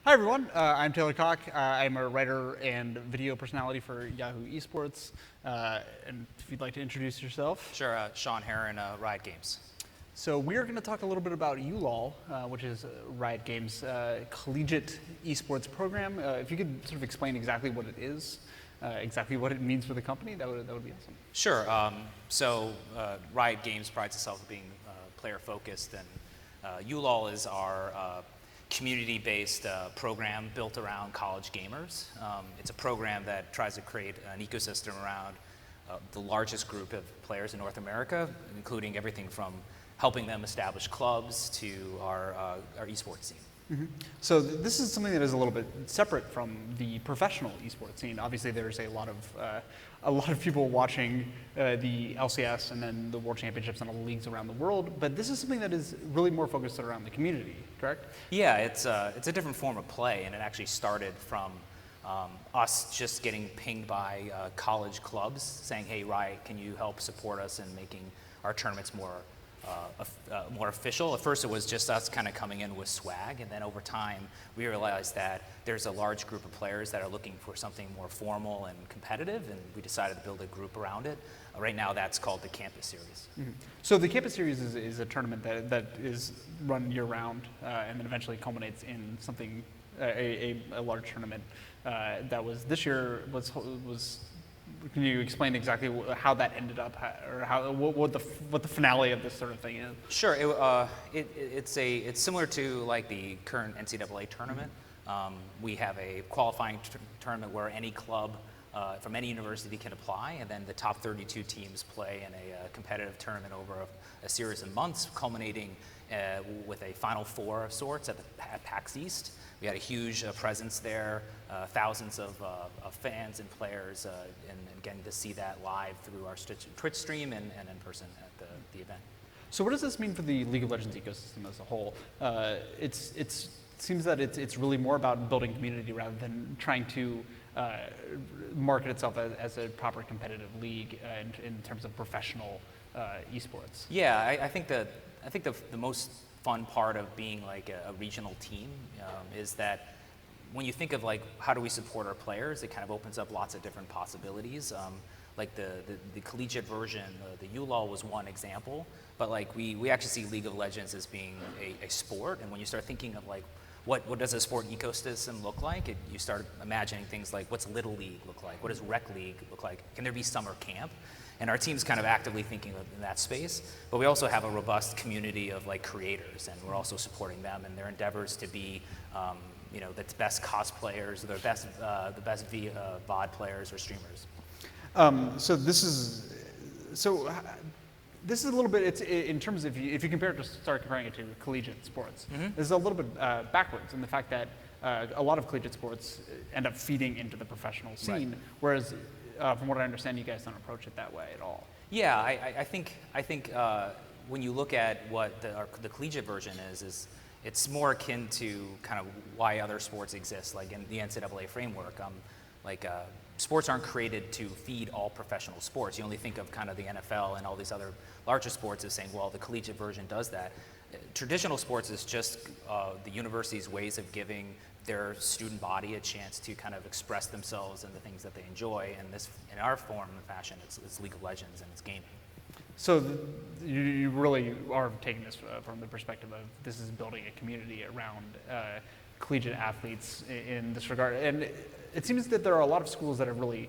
Hi everyone, I'm Taylor Cocke. I'm a writer and video personality for Yahoo Esports. And if you'd like to introduce yourself. Sure, Sean Haran, Riot Games. So we're going to talk a little bit about uLoL, which is Riot Games' collegiate esports program. If you could sort of explain exactly what it is, exactly what it means for the company, that would be awesome. Sure. Riot Games prides itself on being player-focused, and uLoL is our community-based program built around college gamers. It's a program that tries to create an ecosystem around the largest group of players in North America, including everything from helping them establish clubs to our esports scene. Mm-hmm. So this is something that is a little bit separate from the professional esports scene. Obviously, there's a lot of people watching the LCS and then the World Championships and all the leagues around the world. But this is something that is really more focused around the community, correct? Yeah, it's a different form of play, and it actually started from us just getting pinged by college clubs saying, "Hey, Riot, can you help support us in making our tournaments more official?" At first it was just us kind of coming in with swag, and then over time we realized that there's a large group of players that are looking for something more formal and competitive, and we decided to build a group around it. Right now that's called the Campus Series. Mm-hmm. So the Campus Series is a tournament that is run year round and then eventually culminates in something, a large tournament that was this year was. Can you explain exactly how that ended up, or what the finale of this sort of thing is? Sure. It's similar to like the current NCAA tournament. We have a qualifying tournament where any club from any university can apply, and then the top 32 teams play in a competitive tournament over a series of months, culminating with a Final Four of sorts at PAX East. We had a huge presence there, thousands of fans and players, and getting to see that live through our Twitch stream and in person at the event. So what does this mean for the League of Legends ecosystem as a whole? It seems that it's really more about building community rather than trying to market itself as a proper competitive league in terms of professional esports. Yeah, I think the most fun part of being like a regional team is that when you think of like how do we support our players, it kind of opens up lots of different possibilities. Like the collegiate version, the uLoL was one example, but like we actually see League of Legends as being a sport, and when you start thinking of like what does a sport ecosystem look like, you start imagining things like what's Little League look like, what does Rec League look like, can there be summer camp? And our team's kind of actively thinking in that space, but we also have a robust community of like creators, and we're also supporting them in their endeavors to be, the best cosplayers, the best VOD players or streamers. So this is a little bit. It's in terms of if you compare it, just start comparing it to collegiate sports. Mm-hmm. This is a little bit backwards in the fact that a lot of collegiate sports end up feeding into the professional scene, right. Whereas from what I understand, you guys don't approach it that way at all. Yeah, I think when you look at what the collegiate version is it's more akin to kind of why other sports exist, like in the NCAA framework. Sports aren't created to feed all professional sports. You only think of kind of the NFL and all these other larger sports as saying, well, the collegiate version does that. Traditional sports is just the university's ways of giving their student body a chance to kind of express themselves and the things that they enjoy. And this, in our form and fashion, it's League of Legends and it's gaming. So you really are taking this from the perspective of this is building a community around collegiate athletes in this regard. And it seems that there are a lot of schools that have really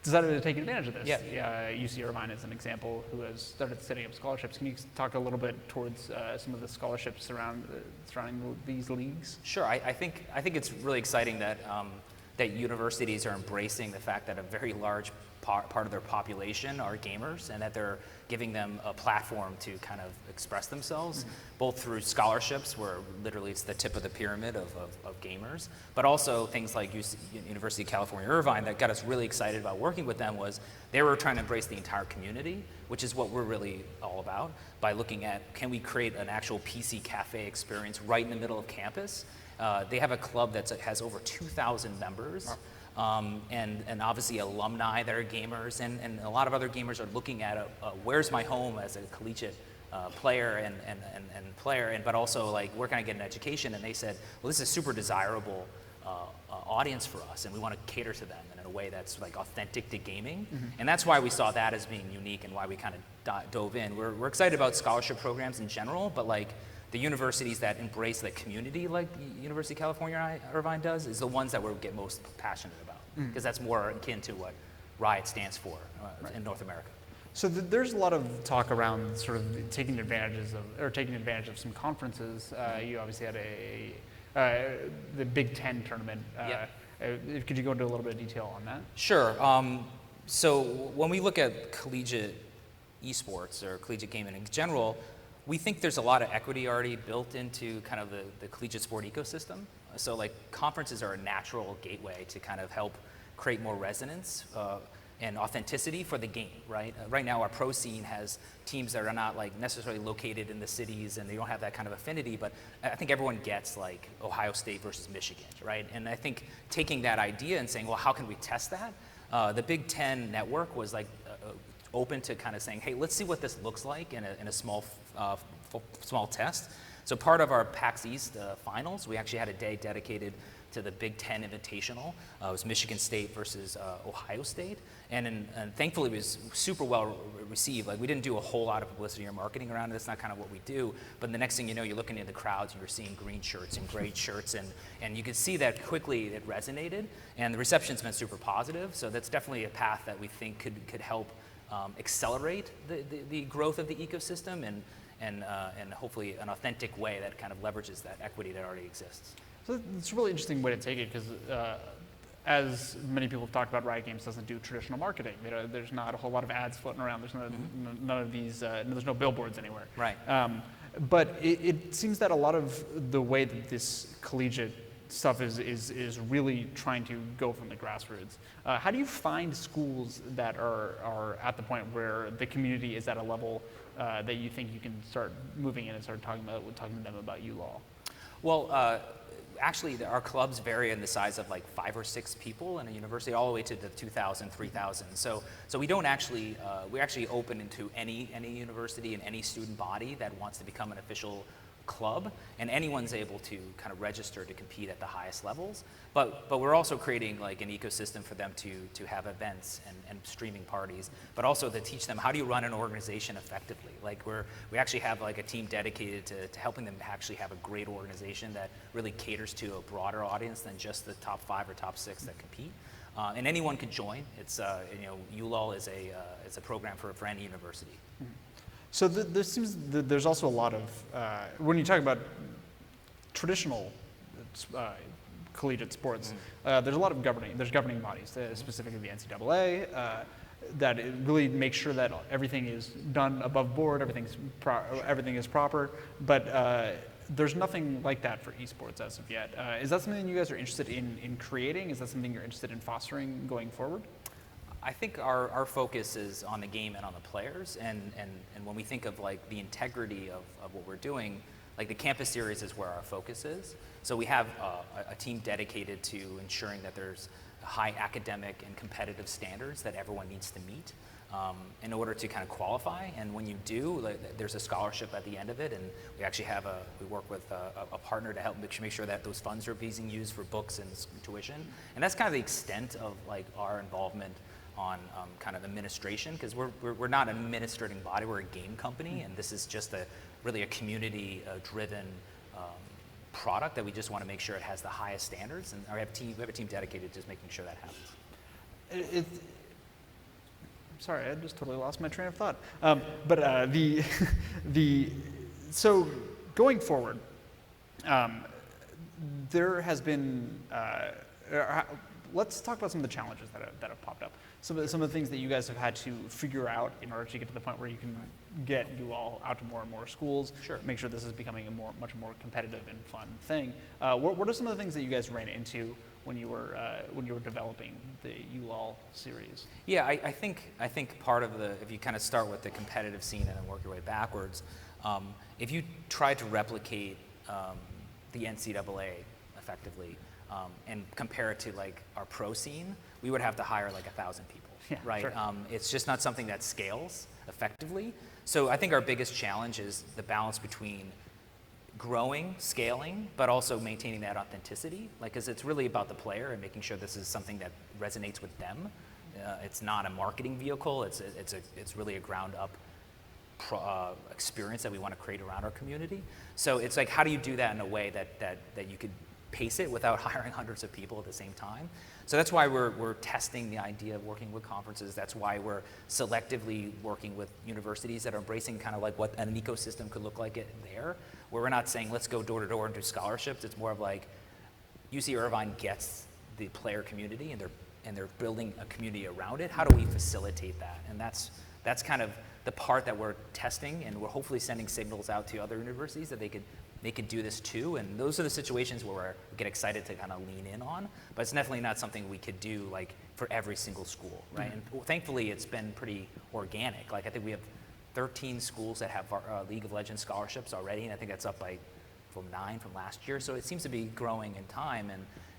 decided to take advantage of this. Yeah. UC Irvine is an example who has started setting up scholarships. Can you talk a little bit towards some of the scholarships surrounding these leagues? Sure. I think it's really exciting that that universities are embracing the fact that a very large part of their population are gamers, and that they're giving them a platform to kind of express themselves, both through scholarships, where literally it's the tip of the pyramid of gamers, but also things like University of California, Irvine, that got us really excited about working with them was they were trying to embrace the entire community, which is what we're really all about, by looking at can we create an actual PC cafe experience right in the middle of campus. They have a club that has over 2,000 members. And obviously alumni that are gamers, and a lot of other gamers are looking at where's my home as a collegiate player and player, but also like where can I get an education? And they said, well, this is a super desirable audience for us, and we want to cater to them in a way that's like authentic to gaming. And that's why we saw that as being unique and why we kind of dove in. We're excited about scholarship programs in general, but like the universities that embrace the community like University of California, Irvine does, is the ones that we get most passionate about, because that's more akin to what Riot stands for in North America. So there's a lot of talk around sort of taking advantage of some conferences. You obviously had the Big Ten tournament. Could you go into a little bit of detail on that? Sure. So when we look at collegiate esports or collegiate gaming in general, we think there's a lot of equity already built into kind of the collegiate sport ecosystem. So like conferences are a natural gateway to kind of help create more resonance and authenticity for the game, right? Right now our pro scene has teams that are not like necessarily located in the cities and they don't have that kind of affinity, but I think everyone gets like Ohio State versus Michigan, right? And I think taking that idea and saying, well, how can we test that? The Big Ten network was like open to kind of saying, hey, let's see what this looks like in a small test. So part of our PAX East finals, we actually had a day dedicated to the Big Ten Invitational. It was Michigan State versus Ohio State. And thankfully it was super well received. Like we didn't do a whole lot of publicity or marketing around it. That's not kind of what we do. But the next thing you know, you're looking at the crowds and you're seeing green shirts and gray shirts. And you could see that quickly it resonated. And the reception's been super positive. So that's definitely a path that we think could help accelerate the growth of the ecosystem and hopefully an authentic way that kind of leverages that equity that already exists. So it's a really interesting way to take it because as many people have talked about, Riot Games doesn't do traditional marketing. There's not a whole lot of ads floating around. There's none of these, there's no billboards anywhere. Right. But it seems that a lot of the way that this collegiate stuff is really trying to go from the grassroots. How do you find schools that are at the point where the community is at a level that you think you can start moving in and start talking to them about uLoL? Well, actually, our clubs vary in the size of like 5 or 6 people in a university, all the way to the 2,000, 3,000. So we don't actually, we actually open into any university and any student body that wants to become an official club, and anyone's able to kind of register to compete at the highest levels. But we're also creating like an ecosystem for them to have events and streaming parties, but also to teach them how do you run an organization effectively. Like we actually have like a team dedicated to helping them actually have a great organization that really caters to a broader audience than just the top 5 or top 6 that compete. And anyone could join. It's uLoL is a program for any university. So there seems there's also a lot of when you talk about traditional collegiate sports, there's a lot of governing bodies, specifically the NCAA, that it really makes sure that everything is done above board, everything is proper. But there's nothing like that for esports as of yet. Is that something you guys are interested in creating? Is that something you're interested in fostering going forward? I think our focus is on the game and on the players, and when we think of like the integrity of what we're doing, like the campus series is where our focus is. So we have a team dedicated to ensuring that there's high academic and competitive standards that everyone needs to meet in order to kind of qualify. And when you do, like, there's a scholarship at the end of it, and we actually have we work with a partner to help make sure that those funds are being used for books and tuition. And that's kind of the extent of like our involvement on kind of administration, because we're not an administrating body, we're a game company, and this is just really a community driven product that we just want to make sure it has the highest standards, and we have a team dedicated to just making sure that happens. Sorry, I just totally lost my train of thought. So going forward, there has been. Let's talk about some of the challenges that have popped up. Some of the things that you guys have had to figure out in order to get to the point where you can get uLoL out to more and more schools. Sure. Make sure this is becoming a much more competitive and fun thing. What are some of the things that you guys ran into when you were developing the uLoL series? Yeah, I think part of if you kind of start with the competitive scene and then work your way backwards, if you try to replicate the NCAA effectively and compare it to like our pro scene, we would have to hire like 1,000 people, right? Sure. It's just not something that scales, effectively. So I think our biggest challenge is the balance between growing, scaling, but also maintaining that authenticity. Like, because it's really about the player and making sure this is something that resonates with them. It's not a marketing vehicle. It's really a ground up experience that we want to create around our community. So it's like, how do you do that in a way that you could pace it without hiring hundreds of people at the same time? So that's why we're testing the idea of working with conferences. That's why we're selectively working with universities that are embracing kind of like what an ecosystem could look like there, where we're not saying let's go door to door and do scholarships. It's more of like UC Irvine gets the player community and they're building a community around it. How do we facilitate that? And that's kind of the part that we're testing, and we're hopefully sending signals out to other universities that they could do this too. And those are the situations where we get excited to kind of lean in on, but it's definitely not something we could do like for every single school, right? Mm-hmm. And thankfully it's been pretty organic. Like I think we have 13 schools that have League of Legends scholarships already, and I think that's up from 9 from last year. So it seems to be growing in time,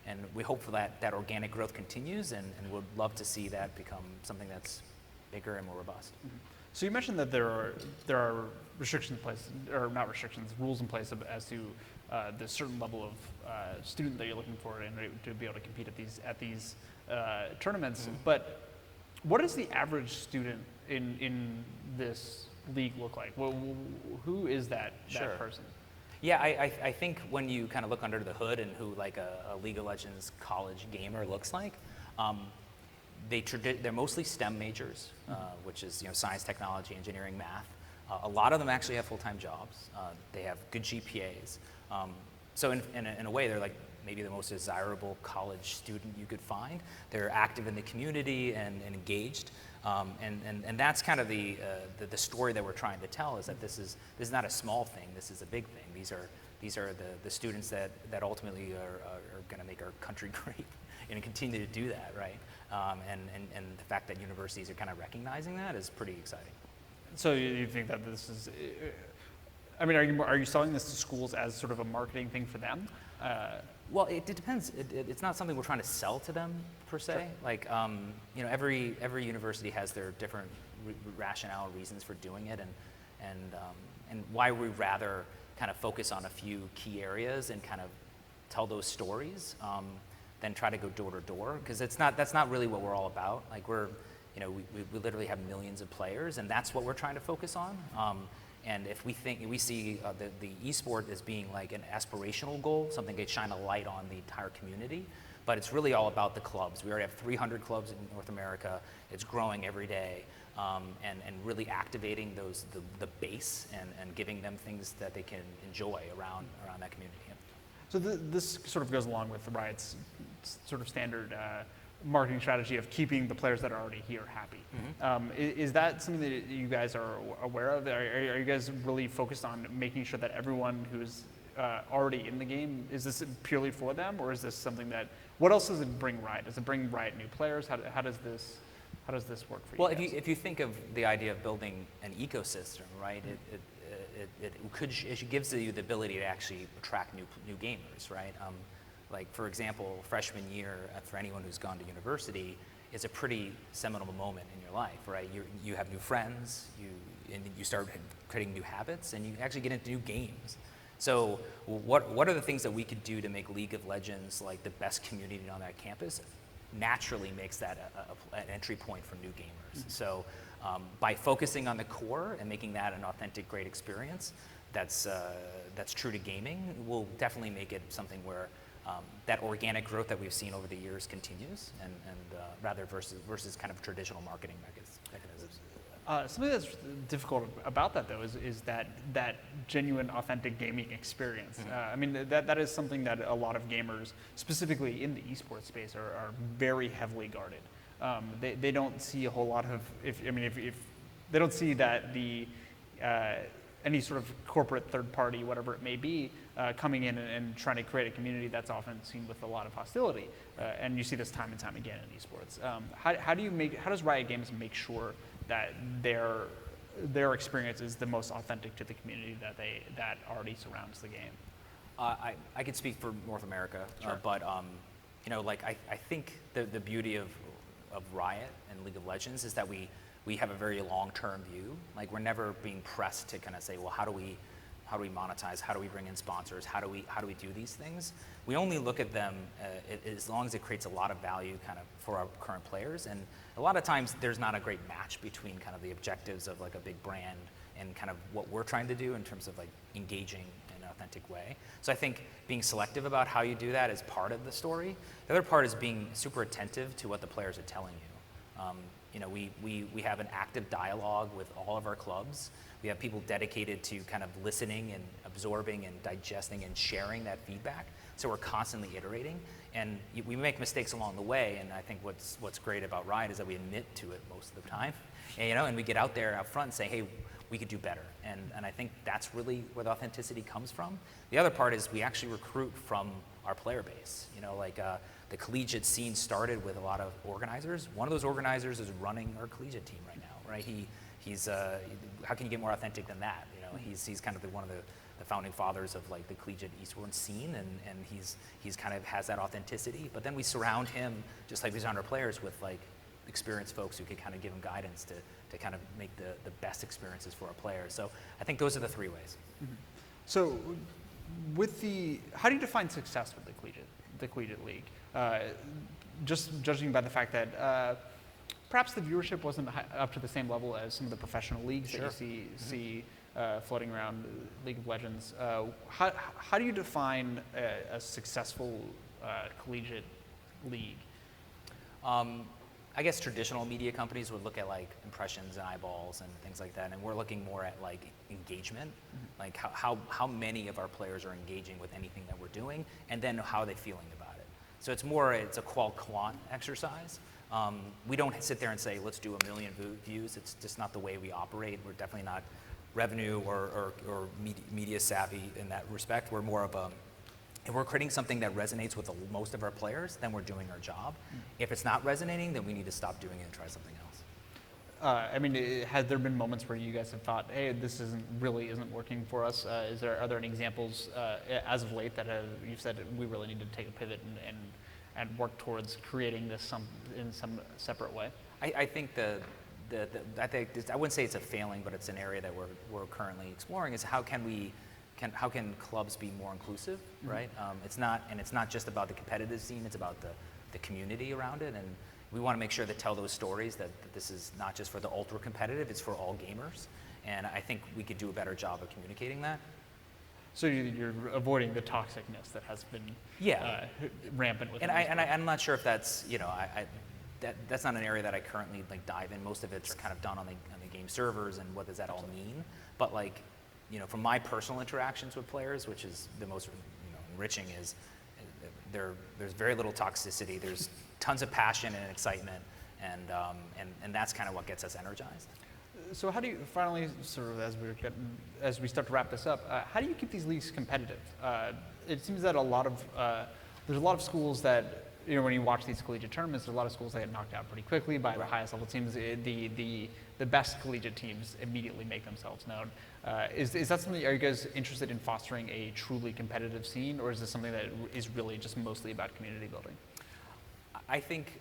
and we hope for that organic growth continues, and would love to see that become something that's bigger and more robust. Mm-hmm. So you mentioned that there are restrictions in place, or not restrictions, rules in place as to the certain level of student that you're looking for to be able to compete at these tournaments. Mm-hmm. But what does the average student in this league look like? Who is that person? Yeah, I think when you kind of look under the hood and who like a League of Legends college gamer looks like, they're mostly STEM majors, which is science, technology, engineering, math. A lot of them actually have full-time jobs. They have good GPAs. So in a way, they're like maybe the most desirable college student you could find. They're active in the community and engaged. And that's kind of the story that we're trying to tell, is that this is not a small thing. This is a big thing. These are the students that ultimately are going to make our country great and continue to do that, right? And the fact that universities are kind of recognizing that is pretty exciting. So you think that this is, I mean, are you selling this to schools as sort of a marketing thing for them? Well, it depends. It's not something we're trying to sell to them per se. Sure. Like, every university has their different rationale, reasons for doing it, and why we rather kind of focus on a few key areas and kind of tell those stories than try to go door to door, because that's not really what we're all about. Like we literally have millions of players, and that's what we're trying to focus on. And if we see the esport as being like an aspirational goal, something that shine a light on the entire community, but it's really all about the clubs. We already have 300 clubs in North America. It's growing every day, and really activating the base and giving them things that they can enjoy around that community. Yeah. So this sort of goes along with Riot's sort of standard marketing strategy of keeping the players that are already here happy. Mm-hmm. Is that something that you guys are aware of? Are you guys really focused on making sure that everyone who's already in the game, is this purely for them, or is this something that, what else does it bring Riot? Does it bring Riot new players? How does this work for you? Well, if you think of the idea of building an ecosystem, right, it gives you the ability to actually attract new gamers, right? Like, for example, freshman year, for anyone who's gone to university, is a pretty seminal moment in your life, right? You have new friends, and you start creating new habits, and you actually get into new games. So what are the things that we could do to make League of Legends like the best community on that campus? Naturally makes that an entry point for new gamers. Mm-hmm. So by focusing on the core and making that an authentic, great experience that's true to gaming, will definitely make it something where that organic growth that we've seen over the years continues, and rather versus kind of traditional marketing mechanisms. Something that's difficult about that, though, is that genuine, authentic gaming experience. Mm-hmm. I mean, that is something that a lot of gamers, specifically in the esports space, are very heavily guarded. They don't see a whole lot of, if they don't see that any sort of corporate third party, whatever it may be, coming in and trying to create a community that's often seen with a lot of hostility. And you see this time and time again in esports. How does Riot Games make sure that their experience is the most authentic to the community that already surrounds the game? I could speak for North America, sure. But I think the beauty of Riot and League of Legends is that we we have a very long-term view. Like we're never being pressed to kind of say, well, how do we monetize? How do we bring in sponsors? How do we do these things? We only look at them as long as it creates a lot of value kind of for our current players. And a lot of times there's not a great match between kind of the objectives of like a big brand and kind of what we're trying to do in terms of like engaging in an authentic way. So I think being selective about how you do that is part of the story. The other part is being super attentive to what the players are telling you. You know, we have an active dialogue with all of our clubs. We have people dedicated to kind of listening and absorbing and digesting and sharing that feedback. So we're constantly iterating, and we make mistakes along the way. And I think what's great about Riot is that we admit to it most of the time, and, you know, and we get out there out front and say, hey, we could do better. And I think that's really where the authenticity comes from. The other part is we actually recruit from our player base. You know, like the collegiate scene started with a lot of organizers. One of those organizers is running our collegiate team right now, right? He's how can you get more authentic than that? You know, he's kind of one of the founding fathers of like the collegiate esports scene, and he's kind of has that authenticity. But then we surround him, just like we surround our players, with like experienced folks who can kind of give him guidance to kind of make the best experiences for our players. So I think those are the three ways. Mm-hmm. So how do you define success with the collegiate league? Just judging by the fact that perhaps the viewership wasn't up to the same level as some of the professional leagues Sure. that you see floating around League of Legends. How do you define a successful collegiate league? I guess traditional media companies would look at like impressions and eyeballs and things like that, and we're looking more at like engagement, like how many of our players are engaging with anything that we're doing, and then how are they feeling about it. So it's a qual-quant exercise. We don't sit there and say, let's do 1 million views. It's just not the way we operate. We're definitely not revenue or media savvy in that respect. We're more of if we're creating something that resonates with most of our players, then we're doing our job. If it's not resonating, then we need to stop doing it and try something else. I mean, has there been moments where you guys have thought, hey, this isn't working for us? Are there any examples as of late that you've said we really need to take a pivot and work towards creating this in some separate way? I think I wouldn't say it's a failing, but it's an area that we're currently exploring. Is how can clubs be more inclusive, right? It's not just about the competitive scene. It's about the community around it, and we want to make sure to tell those stories that this is not just for the ultra competitive. It's for all gamers, and I think we could do a better job of communicating that. So you're avoiding the toxicness that has been rampant with. I'm not sure if that's that's not an area that I currently like dive in. Most of it's kind of done on the game servers, and what does that all mean? But like, from my personal interactions with players, which is the most enriching, is there's very little toxicity. There's tons of passion and excitement, and that's kind of what gets us energized. So how do you finally, sort of as we start to wrap this up, how do you keep these leagues competitive? It seems that there's a lot of schools that, when you watch these collegiate tournaments, there's a lot of schools that get knocked out pretty quickly by the highest level teams. The best collegiate teams immediately make themselves known. Is that something? Are you guys interested in fostering a truly competitive scene, or is this something that is really just mostly about community building? I think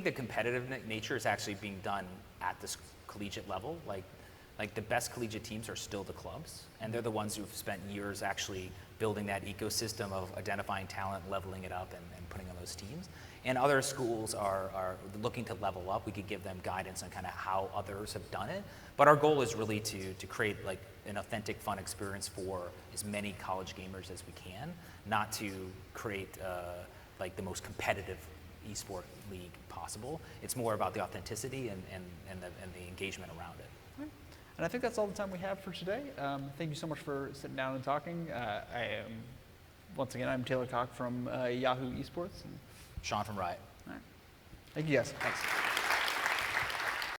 the competitive nature is actually being done at this collegiate level. Like the best collegiate teams are still the clubs, and they're the ones who've spent years actually building that ecosystem of identifying talent, leveling it up, and putting on those teams. And other schools are looking to level up. We could give them guidance on kind of how others have done it. But our goal is really to create like an authentic, fun experience for as many college gamers as we can, not to create like the most competitive esport league possible. It's more about the authenticity and the engagement around it. Right. And I think that's all the time we have for today. Thank you so much for sitting down and talking. Once again, I'm Taylor Cocke from Yahoo Esports. Sean from Riot. All right. Thank you guys. Thanks.